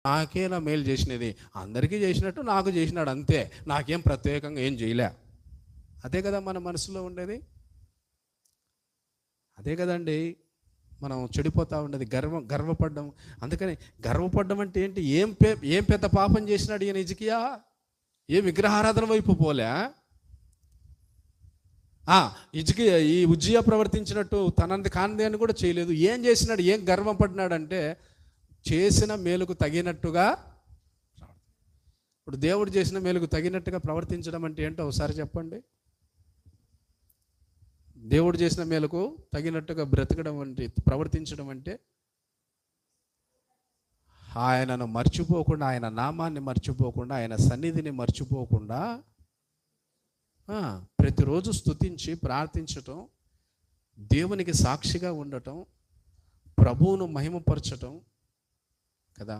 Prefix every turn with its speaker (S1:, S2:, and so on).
S1: నాకేనా మేలు చేసినది, అందరికీ చేసినట్టు నాకు చేసినాడు అంతే, నాకేం ప్రత్యేకంగా ఏం చేయలే. అదే కదా మన మనసులో ఉండేది, అదే కదండి మనం చెడిపోతూ ఉండేది, గర్వపడ్డం. అందుకని గర్వపడ్డం అంటే ఏంటి? ఏం పెద్ద పాపం చేసినాడు ఈయన హిజ్కియా? ఏ విగ్రహారాధన వైపు పోలే. హిజ్కియా ఈ ఉజ్జియా ప్రవర్తించినట్టు తనంది కానిది అని కూడా చేయలేదు. ఏం చేసినాడు? ఏం గర్వపడినాడంటే చేసిన మేలుకు తగినట్టుగా. ఇప్పుడు దేవుడు చేసిన మేలుకు తగినట్టుగా ప్రవర్తించడం అంటే ఏంటో ఒకసారి చెప్పండి. దేవుడు చేసిన మేలుకు తగినట్టుగా బ్రతకడం అంటే, ప్రవర్తించడం అంటే ఆయనను మర్చిపోకుండా, ఆయన నామాన్ని మర్చిపోకుండా, ఆయన సన్నిధిని మర్చిపోకుండా ప్రతిరోజు స్తుతించి ప్రార్థించటం, దేవునికి సాక్షిగా ఉండటం, ప్రభువును మహిమపరచటం కదా.